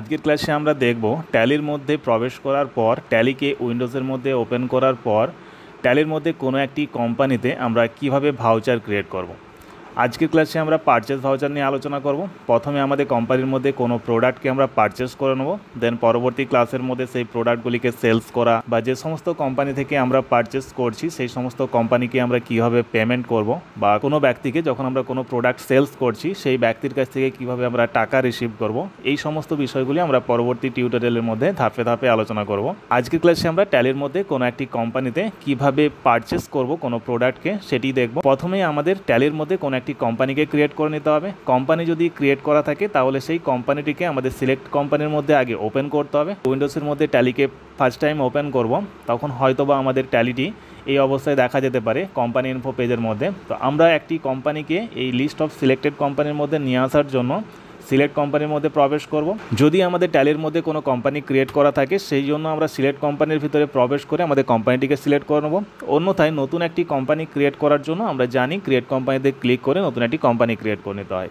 আজকের ক্লাসে আমরা দেখব ট্যালির মধ্যে প্রবেশ করার পর ট্যালিকে উইন্ডোজের মধ্যে ওপেন করার পর ট্যালির মধ্যে কোনো একটি কোম্পানিতে আমরা কিভাবে ভাউচার ক্রিয়েট করব। আজকের ক্লাসে আমরা পারচেস ভাউচার নিয়ে আলোচনা করব। প্রথমে আমাদের কোম্পানির মধ্যে কোনো প্রোডাক্টকে আমরা পারচেস করে নেব, দেন পরবর্তী ক্লাসের মধ্যে সেই প্রোডাক্টগুলিকে সেলস করা বা যে সমস্ত কোম্পানি থেকে আমরা পারচেস করছি সেই সমস্ত কোম্পানিকে আমরা কীভাবে পেমেন্ট করব, বা কোনো ব্যক্তিকে যখন আমরা কোনো প্রোডাক্ট সেলস করছি সেই ব্যক্তির কাছ থেকে কীভাবে আমরা টাকা রিসিভ করব, এই সমস্ত বিষয়গুলি আমরা পরবর্তী টিউটোরিয়ালের মধ্যে ধাপে ধাপে আলোচনা করব। আজকের ক্লাসে আমরা ট্যালির মধ্যে কোনো একটি কোম্পানিতে কীভাবে পারচেস করব কোনো প্রোডাক্টকে সেটি দেখব। প্রথমেই আমাদের ট্যালির মধ্যে কোনো একটি কোম্পানিকে ক্রিয়েট করে নিতে হবে। কোম্পানি যদি ক্রিয়েট করা থাকে তাহলে সেই কোম্পানিটিকে আমাদের সিলেক্ট কোম্পানির মধ্যে আগে ওপেন করতে হবে। উইন্ডোজের মধ্যে ট্যালিকে ফার্স্ট টাইম ওপেন করব, তখন হয়তোবা আমাদের ট্যালিটি এই অবস্থায় দেখা যেতে পারে কোম্পানি ইনফো পেজের মধ্যে। তো আমরা একটি কোম্পানিকে এই লিস্ট অফ সিলেক্টেড কোম্পানির মধ্যে নিয়ে আসার জন্য সিলেক্ট কোম্পানির মধ্যে প্রবেশ করব। যদি আমাদের ট্যালির মধ্যে কোনো কোম্পানি ক্রিয়েট করা থাকে সেই জন্য আমরা সিলেক্ট কোম্পানির ভিতরে প্রবেশ করে আমাদের কোম্পানিটিকে সিলেক্ট করে নেব। অন্যথায় নতুন একটি কোম্পানি ক্রিয়েট করার জন্য আমরা জানি ক্রিয়েট কোম্পানিতে ক্লিক করে নতুন একটি কোম্পানি ক্রিয়েট করে নিতে হয়।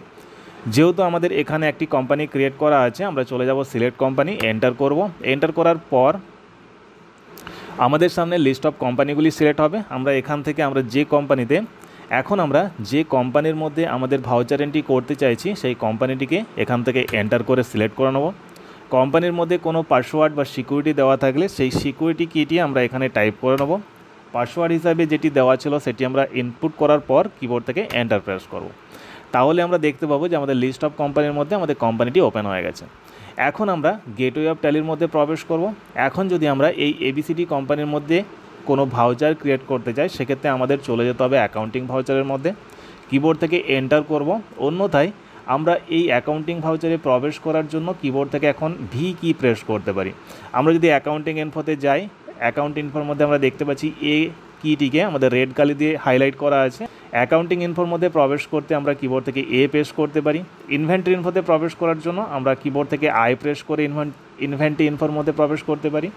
যেহেতু আমাদের এখানে একটি কোম্পানি ক্রিয়েট করা আছে, আমরা চলে যাব সিলেক্ট কোম্পানি, এন্টার করব। এন্টার করার পর আমাদের সামনে লিস্ট অফ কোম্পানিগুলি সিলেক্ট হবে। আমরা এখান থেকে আমরা যে কোম্পানিতে এখন আমরা যে কোম্পানির মধ্যে আমাদের ভাউচার এন্ট্রি করতে চাইছি সেই কোম্পানিটিকে এখান থেকে এন্টার করে সিলেক্ট করে নেব। কোম্পানির মধ্যে কোনো পাসওয়ার্ড বা সিকিউরিটি দেওয়া থাকলে সেই সিকিউরিটি কিটি আমরা এখানে টাইপ করে নেব। পাসওয়ার্ড হিসাবে যেটি দেওয়া ছিল সেটি আমরা ইনপুট করার পর কিবোর্ড থেকে এন্টার প্রেস করব। তাহলে আমরা দেখতে পাবো যে আমাদের লিস্ট অফ কোম্পানির মধ্যে আমাদের কোম্পানিটি ওপেন হয়ে গেছে। এখন আমরা গেটওয়ে অফ ট্যালির মধ্যে প্রবেশ করব। এখন যদি আমরা এই এবিসিডি কোম্পানির মধ্যে কোনো ভাউচার ক্রিয়েট করতে চাই সেক্ষেত্রে আমাদের চলে যেতে হবে অ্যাকাউন্টিং ভাউচারের মধ্যে, কিবোর্ড থেকে এন্টার করব। অন্যথায় আমরা এই অ্যাকাউন্টিং ভাউচারে প্রবেশ করার জন্য কিবোর্ড থেকে এখন ভি কি প্রেস করতে পারি। আমরা যদি অ্যাকাউন্টিং ইনফোতে যাই, অ্যাকাউন্ট ইনফোর মধ্যে আমরা দেখতে পাচ্ছি এ কিটিকে আমাদের রেড কালি দিয়ে হাইলাইট করা আছে। অ্যাকাউন্টিং ইনফোর মধ্যে প্রবেশ করতে আমরা কিবোর্ড থেকে এ প্রেস করতে পারি। ইনভেন্টরি ইনফোতে প্রবেশ করার জন্য আমরা কিবোর্ড থেকে আই প্রেস করে ইনভেন্টরি ইনফোর মধ্যে প্রবেশ করতে পারি।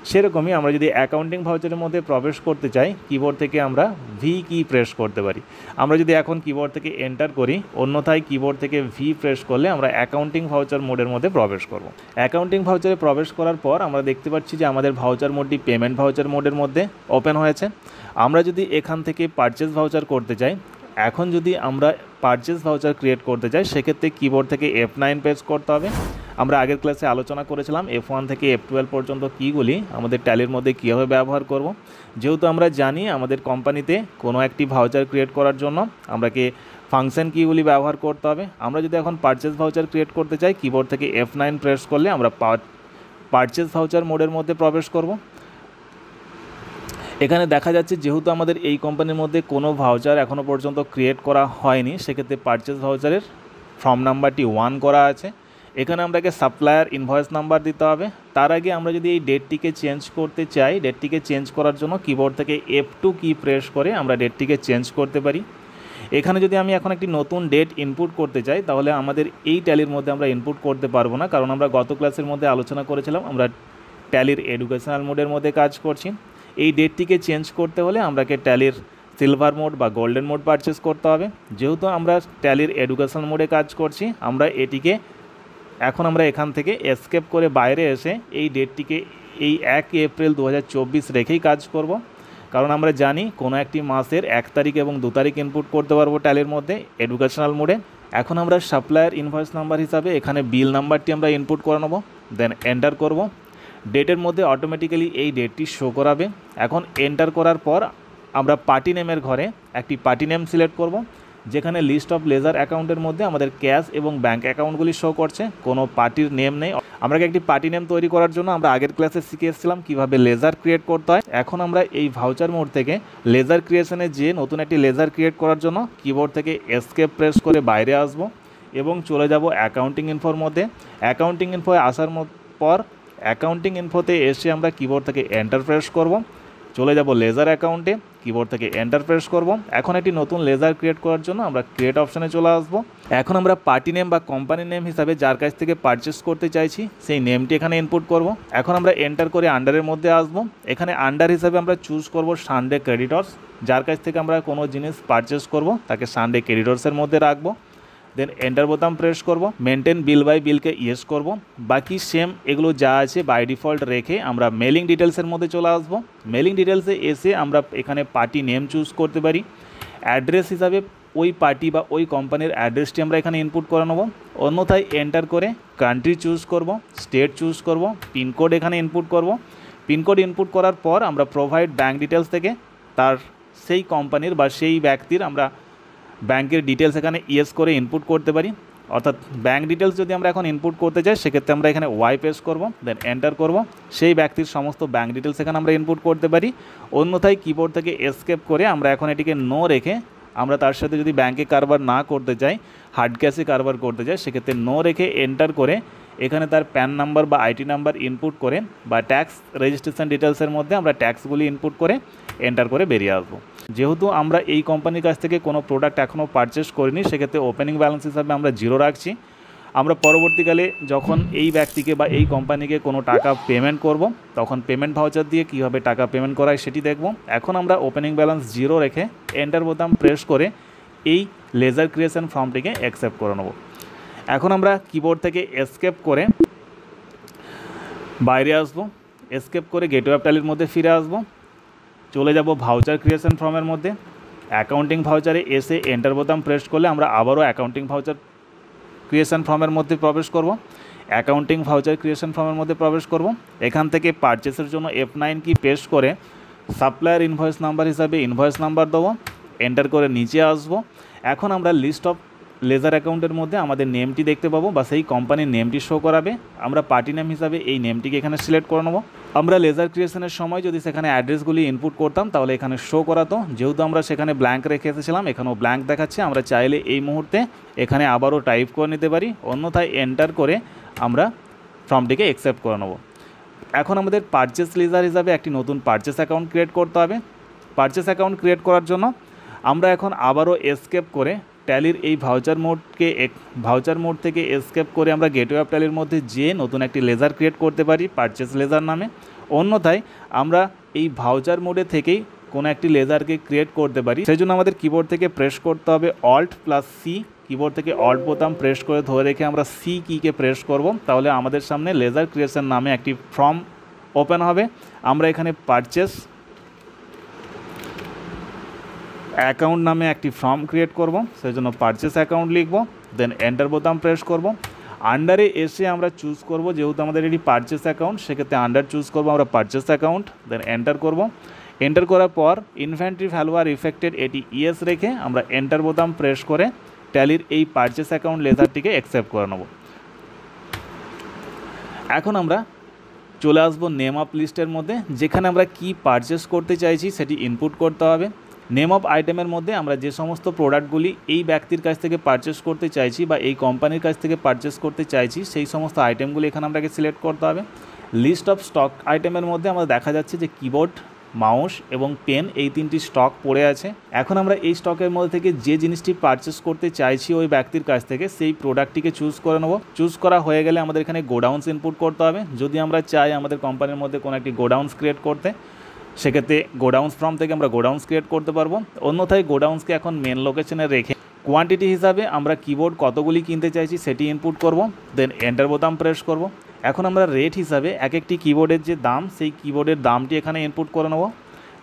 সেরকমই আমরা যদি অ্যাকাউন্টিং ভাউচারের মধ্যে প্রবেশ করতে চাই কিবোর্ড থেকে আমরা ভি কি প্রেস করতে পারি। আমরা যদি এখন কিবোর্ড থেকে এন্টার করি, অন্যথায় কিবোর্ড থেকে ভি প্রেস করলে আমরা অ্যাকাউন্টিং ভাউচার মোডের মধ্যে প্রবেশ করব। অ্যাকাউন্টিং ভাউচারে প্রবেশ করার পর আমরা দেখতে পাচ্ছি যে আমাদের ভাউচার মোডটি পেমেন্ট ভাউচার মোডের মধ্যে ওপেন হয়েছে। আমরা যদি এখান থেকে পারচেস ভাউচার করতে চাই, এখন যদি আমরা পারচেস ভাউচার ক্রিয়েট করতে চাই সেক্ষেত্রে কিবোর্ড থেকে F9 প্রেস করতে হবে। আমরা আগের ক্লাসে আলোচনা করেছিলাম F1 থেকে F12 পর্যন্ত কীগুলি আমাদের ট্যালির মধ্যে কীভাবে ব্যবহার করব। যেহেতু আমরা জানি আমাদের কোম্পানিতে কোনো একটি ভাউচার ক্রিয়েট করার জন্য আমাকে ফাংশন কীগুলি ব্যবহার করতে হবে। আমরা যদি এখন পারচেস ভাউচার ক্রিয়েট করতে চাই কিবোর্ড থেকে F9 প্রেস করলে আমরা পারচেস ভাউচার মোডের মধ্যে প্রবেশ করব। এখানে দেখা যাচ্ছে যেহেতু আমাদের এই কোম্পানির মধ্যে কোনো ভাউচার এখনও পর্যন্ত ক্রিয়েট করা হয়নি, সেক্ষেত্রে পারচেস ভাউচারের ফর্ম নাম্বারটি 1 করা আছে। এখানে আমাকে সাপ্লায়ার ইনভয়েস নাম্বার দিতে হবে। তার আগে আমরা যদি এই ডেটটিকে চেঞ্জ করতে চাই, ডেটটিকে চেঞ্জ করার জন্য কিবোর্ড থেকে F2 কি প্রেস করে আমরা ডেটটিকে চেঞ্জ করতে পারি। এখানে যদি আমি এখন একটি নতুন ডেট ইনপুট করতে চাই তাহলে আমাদের এই ট্যালির মধ্যে আমরা ইনপুট করতে পারবো না, কারণ আমরা গত ক্লাসের মধ্যে আলোচনা করেছিলাম আমরা ট্যালির এডুকেশনাল মোডের মধ্যে কাজ করছি। এই ডেটটিকে চেঞ্জ করতে হলে আমরাকে ট্যালির সিলভার মোড বা গোল্ডেন মোড পারচেস করতে হবে। যেহেতু আমরা ট্যালির এডুকেশনাল মোডে কাজ করছি, আমরা এটিকে এখন আমরা এখান থেকে এসকেপ করে বাইরে এসে এই ডেটটিকে এই 1 এপ্রিল 2024 রেখেই কাজ করব, কারণ আমরা জানি কোনো একটি মাসের 1 তারিখ এবং 2 তারিখ ইনপুট করতে পারবো ট্যালির মধ্যে এডুকেশনাল মোডে। এখন আমরা সাপ্লায়ার ইনভয়েস নাম্বার হিসাবে এখানে বিল নাম্বারটি আমরা ইনপুট করে নেব, দেন এন্টার করব। ডেটের মধ্যে অটোমেটিক্যালি এই ডেটটি শো করাবে। এখন এন্টার করার পর আমরা পার্টি নেমের ঘরে একটি পার্টি নেম সিলেক্ট করব, যেখানে লিস্ট অফ লেজার অ্যাকাউন্টের মধ্যে আমাদের ক্যাশ এবং ব্যাঙ্ক অ্যাকাউন্টগুলি শো করছে, কোনো পার্টির নেম নেই। আমরা একটি পার্টি নেম তৈরি করার জন্য আমরা আগের ক্লাসে শিখে এসেছিলাম কীভাবে লেজার ক্রিয়েট করতে হয়। এখন আমরা এই ভাউচার মোড থেকে লেজার ক্রিয়েশনে যে নতুন একটি লেজার ক্রিয়েট করার জন্য কিবোর্ড থেকে এসকেপ প্রেস করে বাইরে আসব এবং চলে যাব অ্যাকাউন্টিং ইনফোর মধ্যে। অ্যাকাউন্টিং ইনফোয় আসার পর অ্যাকাউন্টিং ইনফোতে এসে আমরা কিবোর্ড থেকে এন্টার প্রেস করব, চলে যাব লেজার অ্যাকাউন্টে, কিবোর্ড থেকে এন্টার প্রেস করব। এখন একটি নতুন লেজার ক্রিয়েট করার জন্য আমরা ক্রিয়েট অপশানে চলে আসব। এখন আমরা পার্টি নেম বা কোম্পানি নেম হিসাবে যার কাছ থেকে পারচেস করতে চাইছি সেই নেমটি এখানে ইনপুট করব। এখন আমরা এন্টার করে আন্ডারের মধ্যে আসব। এখানে আন্ডার হিসাবে আমরা চুজ করব সানডে ক্রেডিটর্স। যার কাছ থেকে আমরা কোনো জিনিস পারচেস করব তাকে সানডে ক্রেডিটর্সের মধ্যে রাখবো। দেন এন্টার বোতাম প্রেস করব। মেনটেন বিল বাই বিলকে ইয়েস করব। বাকি সেম এগুলো যা আছে বাই ডিফল্ট রেখে আমরা মেলিং ডিটেলসের মধ্যে চলে আসবো। মেলিং ডিটেলসে এসে আমরা এখানে পার্টি নেম চুজ করতে পারি। অ্যাড্রেস হিসাবে ওই পার্টি বা ওই কোম্পানির অ্যাড্রেসটি আমরা এখানে ইনপুট করে নেব। অন্যথায় এন্টার করে কান্ট্রি চুজ করব, স্টেট চুজ করব, পিনকোড এখানে ইনপুট করব। পিনকোড ইনপুট করার পর আমরা প্রোভাইড ব্যাঙ্ক ডিটেলস থেকে তার সেই কোম্পানির বা সেই ব্যক্তির আমরা ব্যাংকের ডিটেলস এখানে ইয়েস করে ইনপুট করতে পারি। অর্থাৎ ব্যাঙ্ক ডিটেলস যদি আমরা এখন ইনপুট করতে চাই সেক্ষেত্রে আমরা এখানে ওয়াই প্রেস করব, দেন এন্টার করব। সেই ব্যক্তির সমস্ত ব্যাঙ্ক ডিটেলস এখানে আমরা ইনপুট করতে পারি। অন্যথায় কিবোর্ড থেকে এসকেপ করে আমরা এখন এটিকে নো রেখে আমরা তার সাথে যদি ব্যাংকে কারবার না করতে চাই, হার্ড ক্যাশে কারবার করতে চাই, সেক্ষেত্রে নো রেখে এন্টার করে এখানে তার প্যান নাম্বার বা আইটি নাম্বার ইনপুট করে বা ট্যাক্স রেজিস্ট্রেশন ডিটেলসের মধ্যে আমরা ট্যাক্সগুলি ইনপুট করে এন্টার করে বেরিয়ে আসবো। যেহেতু আমরা এই কোম্পানির কাছ থেকে কোনো প্রোডাক্ট এখনও পারচেস করিনি, সেক্ষেত্রে ওপেনিং ব্যালেন্স হিসাবে আমরা জিরো রাখছি। আমরা পরবর্তীকালে যখন এই ব্যক্তিকে বা এই কোম্পানিকে কোনো টাকা পেমেন্ট করব, তখন পেমেন্ট ভাউচার দিয়ে কীভাবে টাকা পেমেন্ট করায় সেটি দেখব। এখন আমরা ওপেনিং ব্যালেন্স জিরো রেখে এন্টার বোতাম প্রেস করে এই লেজার ক্রিয়েশন ফর্মটিকে অ্যাকসেপ্ট করে নেব। এখন আমরা কিবোর্ড থেকে এসকেপ করে বাইরে আসব, এসকেপ করে গেটওয়ে অফ ট্যালির মধ্যে ফিরে আসব, চলে যাব ভাউচার ক্রিয়েশন ফর্মের মধ্যে। অ্যাকাউন্টিং ভাউচারে এসে এন্টার বোতাম প্রেস করলে আমরা আবারও অ্যাকাউন্টিং ভাউচার ক্রিয়েশন ফর্মের মধ্যে প্রবেশ করব। অ্যাকাউন্টিং ভাউচার ক্রিয়েশন ফর্মের মধ্যে প্রবেশ করব। এখান থেকে পারচেসের জন্য F9 কি প্রেস করে সাপ্লায়ার ইনভয়েস নাম্বার হিসাবে ইনভয়েস নাম্বার দেবো, এন্টার করে নিচে আসব। এখন আমরা লিস্ট অফ লেজার অ্যাকাউন্টের মধ্যে আমাদের নেমটি দেখতে পাবো বা সেই কোম্পানির নেমটি শো করাবে। আমরা পার্টি নেম হিসাবে এই নেমটিকে এখানে সিলেক্ট করে নেব। আমরা লেজার ক্রিয়েশনের সময় যদি সেখানে অ্যাড্রেসগুলি ইনপুট করতাম তাহলে এখানে শো করাতো। যেহেতু আমরা সেখানে ব্ল্যাঙ্ক রেখে এসেছিলাম, এখানেও ব্ল্যাঙ্ক দেখাচ্ছে। আমরা চাইলে এই মুহূর্তে এখানে আবারও টাইপ করে নিতে পারি, অন্যথায় এন্টার করে আমরা ফর্মটিকে অ্যাকসেপ্ট করে নেব। এখন আমাদের পারচেস লেজার হিসাবে একটি নতুন পারচেস অ্যাকাউন্ট ক্রিয়েট করতে হবে। পারচেস অ্যাকাউন্ট ক্রিয়েট করার জন্য আমরা এখন আবারও এসকেপ করে ট্যালির এই ভাউচার মোড থেকে এসকেপ করে আমরা গেটওয়ে অফ ট্যালির মধ্যে যে নতুন একটি লেজার ক্রিয়েট করতে পারি পারচেস লেজার নামে। অন্যথায় আমরা এই ভাউচার মোডে থেকেই কোনো একটি লেজারকে ক্রিয়েট করতে পারি। সেই জন্য আমাদের কিবোর্ড থেকে প্রেস করতে হবে Alt+C। কিবোর্ড থেকে Alt বোতাম প্রেস করে ধরে রেখে আমরা সি কিকে প্রেস করব, তাহলে আমাদের সামনে লেজার ক্রিয়েশন নামে একটি ফর্ম ওপেন হবে। আমরা এখানে পারচেস অ্যাকাউন্ট নামে একটি ফর্ম ক্রিয়েট করব, সেই জন্য পারচেস অ্যাকাউন্ট লিখব, দেন এন্টার বোতাম প্রেস করব। আন্ডারে এসে আমরা চুজ করব, যেহেতু আমাদের এটি পারচেস অ্যাকাউন্ট সেক্ষেত্রে আন্ডার চুজ করব আমরা পারচেস অ্যাকাউন্ট, দেন এন্টার করব। এন্টার করার পর ইনভেন্টরি ভ্যালু আর ইফেক্টেড এটি ইয়েস রেখে আমরা এন্টার বোতাম প্রেস করে ট্যালির এই পারচেস অ্যাকাউন্ট লেজারটিকে অ্যাকসেপ্ট করে নেব। এখন আমরা চলে আসবো নেম অফ লিস্টের মধ্যে, যেখানে আমরা কি পারচেস করতে চাইছি সেটি ইনপুট করতে হবে। নেম অফ আইটেমের মধ্যে আমরা যে সমস্ত প্রোডাক্টগুলি এই ব্যক্তির কাছ থেকে পারচেস করতে চাইছি বা এই কোম্পানির কাছ থেকে পারচেস করতে চাইছি সেই সমস্ত আইটেমগুলি এখানে আপনাকে সিলেক্ট করতে হবে। লিস্ট অফ স্টক আইটেমের মধ্যে আমরা দেখা যাচ্ছে যে কিবোর্ড, মাউস এবং পেন এই তিনটি স্টক পড়ে আছে। এখন আমরা এই স্টকের মধ্যে থেকে যে জিনিসটি পারচেস করতে চাইছি ওই ব্যক্তির কাছ থেকে সেই প্রোডাক্টটিকে চুজ করে নেব। চুজ করা হয়ে গেলে আমাদের এখানে গোডাউন্স ইনপুট করতে হবে। যদি আমরা চাই আমাদের কোম্পানির মধ্যে কোনো একটি গোডাউন্স ক্রিয়েট করতে, সেক্ষেত্রে গোডাউন্স ফর্ম থেকে আমরা গোডাউন্স ক্রিয়েট করতে পারবো। অন্যথায় গোডাউন্সকে এখন মেন লোকেশনে রেখে কোয়ান্টিটি হিসাবে আমরা কিবোর্ড কতগুলি কিনতে চাইছি সেটি ইনপুট করব, দেন এন্টার বোতাম প্রেস করব। এখন আমরা রেট হিসাবে এক একটি কিবোর্ডের যে দাম সেই কিবোর্ডের দামটি এখানে ইনপুট করে নেব,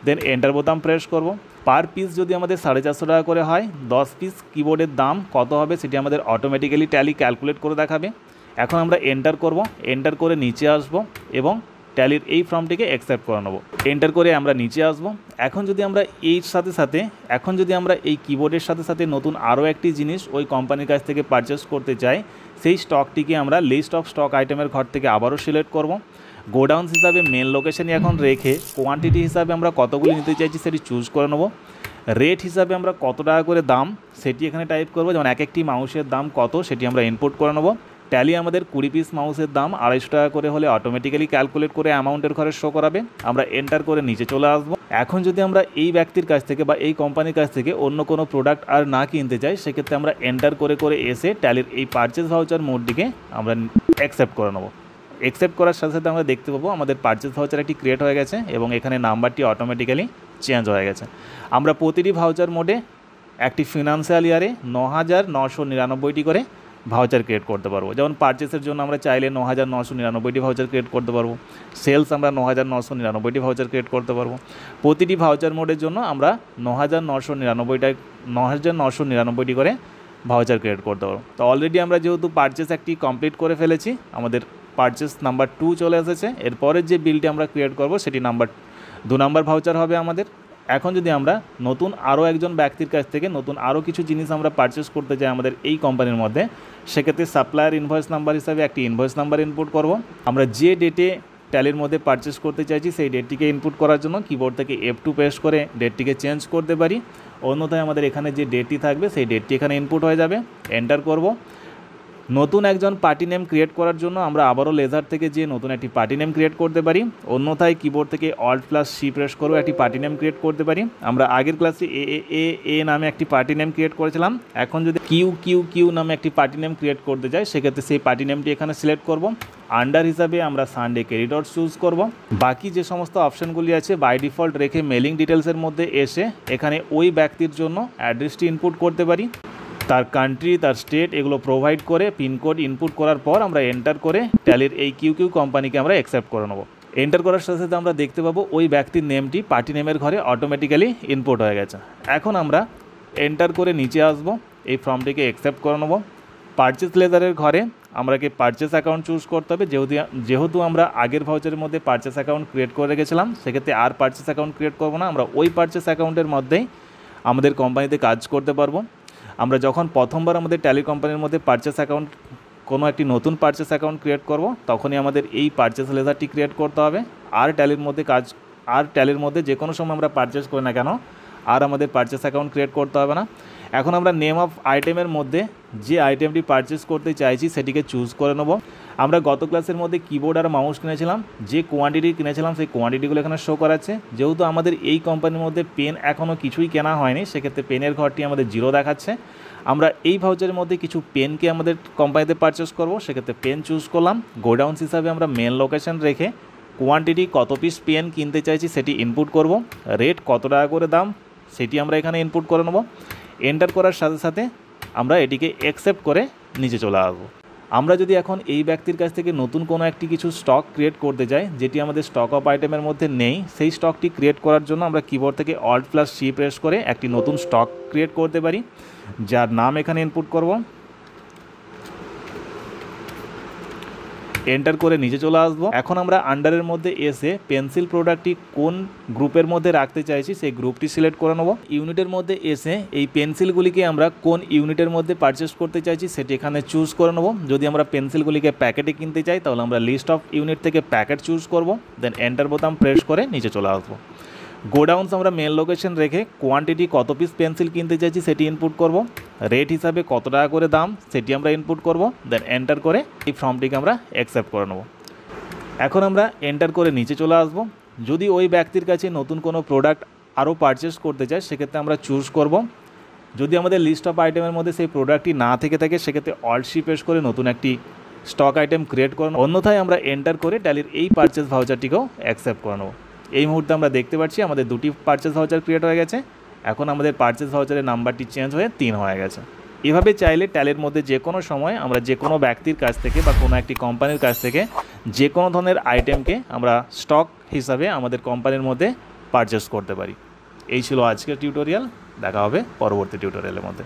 দেন এন্টার বোতাম প্রেস করব। পার পিস যদি আমাদের 450 টাকা করে হয়, 10 পিস কিবোর্ডের দাম কত হবে সেটি আমাদের অটোমেটিক্যালি ট্যালি ক্যালকুলেট করে দেখাবে। এখন আমরা এন্টার করব, এন্টার করে নিচে আসব এবং ট্যালির এই ফর্মটিকে অ্যাকসেপ্ট করে নেব। এন্টার করে আমরা নিচে আসব। এখন যদি আমরা এই কিবোর্ডের সাথে সাথে নতুন আরও একটি জিনিস ওই কোম্পানির কাছ থেকে পারচেস করতে চাই, সেই স্টকটিকে আমরা লিস্ট অফ স্টক আইটেমের ঘর থেকে আবারও সিলেক্ট করব। গোডাউন্স হিসাবে মেন লোকেশনে এখন রেখে কোয়ান্টিটি হিসাবে আমরা কতগুলি নিতে চাইছি সেটি চুজ করে নেব। রেট হিসাবে আমরা কত টাকা করে দাম সেটি এখানে টাইপ করব, যেমন এক একটি মাউসের দাম কত সেটি আমরা ইনপুট করে নেব। ট্যালি আমাদের 20 পিস মাউসের দাম 250 টাকা করে হলে অটোমেটিক্যালি ক্যালকুলেট করে অ্যামাউন্টের ঘরে শো করাবে। আমরা এন্টার করে নিচে চলে আসবো। এখন যদি আমরা এই ব্যক্তির কাছ থেকে বা এই কোম্পানির কাছ থেকে অন্য কোনো প্রোডাক্ট আর না কিনতে চাই, সেক্ষেত্রে আমরা এন্টার করে এসে ট্যালির এই পারচেস ভাউচার মোডটিকে আমরা অ্যাকসেপ্ট করে নেব। অ্যাকসেপ্ট করার সাথে সাথে আমরা দেখতে পাবো আমাদের পারচেস ভাউচার একটি ক্রিয়েট হয়ে গেছে এবং এখানে নাম্বারটি অটোমেটিক্যালি চেঞ্জ হয়ে গেছে। আমরা প্রতিটি ভাউচার মোডে একটি ফিনান্সিয়াল ইয়ারে 9,999টি করে ভাউচার ক্রিয়েট করতে পারবো। যেমন পারচেসের জন্য আমরা চাইলে 9,999টি ভাউচার ক্রিয়েট করতে পারবো, সেলস আমরা 9,999টি ভাউচার ক্রিয়েট করতে পারবো। প্রতিটি ভাউচার মোডের জন্য আমরা 9,999টি করে ভাউচার ক্রিয়েট করতে পারবো। তো অলরেডি আমরা যেহেতু পারচেস একটি কমপ্লিট করে ফেলেছি, আমাদের পারচেস নাম্বার 2 চলে এসেছে। এরপরের যে বিলটি আমরা ক্রিয়েট করব সেটি 2 নাম্বার ভাউচার হবে আমাদের। এখন যদি আমরা নতুন আরও একজন ব্যক্তির কাছ থেকে নতুন আরও কিছু জিনিস আমরা পারচেস করতে চাই আমাদের এই কোম্পানির মধ্যে, সেক্ষেত্রে সাপ্লায়ার ইনভয়েস নাম্বার হিসাবে একটি ইনভয়েস নাম্বার ইনপুট করব। আমরা যে ডেটে ট্যালির মধ্যে পারচেস করতে চাইছি সেই ডেটটিকে ইনপুট করার জন্য কিবোর্ড থেকে F2 প্রেস করে ডেটটিকে চেঞ্জ করতে পারি। অন্যথায় আমাদের এখানে যে ডেটটি থাকবে সেই ডেটটি এখানে ইনপুট হয়ে যাবে, এন্টার করব। নতুন একজন পার্টি নেম ক্রিয়েট করার জন্য আমরা আবারও লেজার থেকে যে নতুন একটি পার্টি নেম ক্রিয়েট করতে পারি, অন্যথায় কিবোর্ড থেকে Alt+C প্রেস করেও একটি পার্টি নেম ক্রিয়েট করতে পারি। আমরা আগের ক্লাসে এ নামে একটি পার্টি নেম ক্রিয়েট করেছিলাম। এখন যদি কিউ নামে একটি পার্টি নেম ক্রিয়েট করতে যাই, সেক্ষেত্রে সেই পার্টি নেমটি এখানে সিলেক্ট করব। আন্ডার হিসাবে আমরা সানডে ক্রেডিটর চুজ করব। বাকি যে সমস্ত অপশানগুলি আছে বাই ডিফল্ট রেখে মেলিং ডিটেলসের মধ্যে এসে এখানে ওই ব্যক্তির জন্য অ্যাড্রেসটি ইনপুট করতে পারি, তার কান্ট্রি, তার স্টেট এগুলো প্রোভাইড করে পিনকোড ইনপুট করার পর আমরা এন্টার করে ট্যালির এই কিউ কোম্পানিকে আমরা অ্যাকসেপ্ট করে নেব। এন্টার করার সাথে সাথে আমরা দেখতে পাবো ওই ব্যক্তির নেমটি পার্টি নেমের ঘরে অটোমেটিক্যালি ইনপুট হয়ে গেছে। এখন আমরা এন্টার করে নিচে আসব, এই ফর্মটিকে অ্যাকসেপ্ট করে নেব। পারচেস লেজারের ঘরে আমাকে পারচেস অ্যাকাউন্ট চুজ করতে হবে। যেহেতু আমরা আগের ভাউচারের মধ্যে পারচেস অ্যাকাউন্ট ক্রিয়েট করে রেখেছিলাম, সেক্ষেত্রে আর পারচেস অ্যাকাউন্ট ক্রিয়েট করবো না, আমরা ওই পারচেস অ্যাকাউন্টের মধ্যেই আমাদের কোম্পানিতে কাজ করতে পারবো। আমরা যখন প্রথমবার আমাদের ট্যালি কোম্পানির মধ্যে পারচেস অ্যাকাউন্ট কোনো একটি নতুন পারচেস অ্যাকাউন্ট ক্রিয়েট করব, তখনই আমাদের এই পারচেস লেজারটি ক্রিয়েট করতে হবে। আর ট্যালির মধ্যে যে কোনো সময় আমরা পারচেস করি না কেন আর আমাদের পারচেস অ্যাকাউন্ট ক্রিয়েট করতে হবে না। এখন আমরা নেম অফ আইটেমের মধ্যে যে আইটেমটি পারচেস করতে চাইছি সেটিকে চুজ করে নেব। আমরা গত ক্লাসের মধ্যে কিবোর্ড আর মাউস কিনেছিলাম, যে কোয়ান্টিটি কিনেছিলাম সেই কোয়ান্টিটিগুলো এখানে শো করাচ্ছে। যেহেতু আমাদের এই কোম্পানির মধ্যে পেন এখনও কিছুই কেনা হয়নি, সেক্ষেত্রে পেনের ঘরটি আমাদের 0 দেখাচ্ছে। আমরা এই ভাউচারের মধ্যে কিছু পেনকে আমাদের কোম্পানিতে পারচেস করব, সেক্ষেত্রে পেন চুজ করলাম। গোডাউন্স হিসাবে আমরা মেন লোকেশন রেখে কোয়ান্টিটি কত পিস পেন কিনতে চাইছি সেটি ইনপুট করব। রেট কত টাকা করে দাম সেটি আমরা এখানে ইনপুট করে নেব। এন্টার করার সাথে সাথে আমরা এটিকে অ্যাকসেপ্ট করে নিচে চলে আসবো। আমরা যদি এখন এই ব্যক্তির কাছ থেকে নতুন কোনো একটি কিছু স্টক ক্রিয়েট করতে চাই যেটি আমাদের স্টক অফ আইটেমের মধ্যে নেই, সেই স্টকটি ক্রিয়েট করার জন্য আমরা কিবোর্ড থেকে Alt+C প্রেস করে একটি নতুন স্টক ক্রিয়েট করতে পারি, যার নাম এখানে ইনপুট করব। এন্টার করে নিচে চলে আসবো। এখন আমরা আন্ডারের মধ্যে এসে পেন্সিল প্রোডাক্টটি কোন গ্রুপের মধ্যে রাখতে চাইছি সেই গ্রুপটি সিলেক্ট করে নেব। ইউনিটের মধ্যে এসে এই পেন্সিলগুলিকে আমরা কোন ইউনিটের মধ্যে পারচেস করতে চাইছি সেটি এখানে চুজ করে নেব। যদি আমরা পেন্সিলগুলিকে প্যাকেটে কিনতে চাই তাহলে আমরা লিস্ট অফ ইউনিট থেকে প্যাকেট চুজ করব, দেন এন্টার বোতাম প্রেস করে নিচে চলে আসবো। গোডাউন্স আমরা মেন লোকেশন রেখে কোয়ান্টিটি কত পিস পেন্সিল কিনতে চাইছি সেটি ইনপুট করব। রেট হিসাবে কত টাকা করে দাম সেটি আমরা ইনপুট করব, দেন এন্টার করে এই ফর্মটিকে আমরা অ্যাকসেপ্ট করে নেব। এখন আমরা এন্টার করে নিচে চলে আসব। যদি ওই ব্যক্তির কাছে নতুন কোনো প্রোডাক্ট আরও পারচেস করতে চাই সেক্ষেত্রে আমরা চুজ করব। যদি আমাদের লিস্ট অফ আইটেমের মধ্যে সেই প্রোডাক্টটি না থেকে থাকে সেক্ষেত্রে Alt+C প্রেস করে নতুন একটি স্টক আইটেম ক্রিয়েট করব, অন্যথায় আমরা এন্টার করে ট্যালির এই পারচেস ভাউচারটিকেও অ্যাকসেপ্ট করে নেব। এই মুহূর্তে আমরা দেখতে পাচ্ছি আমাদের 2টি পারচেস ভাউচার ক্রিয়েট হয়ে গেছে। এখন আমাদের পারচেস ভাউচারের নাম্বারটি চেঞ্জ হয়ে 3 হয়ে গেছে। এভাবে চাইলে ট্যালির মধ্যে যে কোনো সময় আমরা যে কোনো ব্যক্তির কাছ থেকে বা কোনো একটি কোম্পানির কাছ থেকে যে কোনো ধরনের আইটেমকে আমরা স্টক হিসাবে আমাদের কোম্পানির মধ্যে পারচেস করতে পারি। এই ছিল আজকের টিউটোরিয়াল। দেখা হবে পরবর্তী টিউটোরিয়ালের মধ্যে।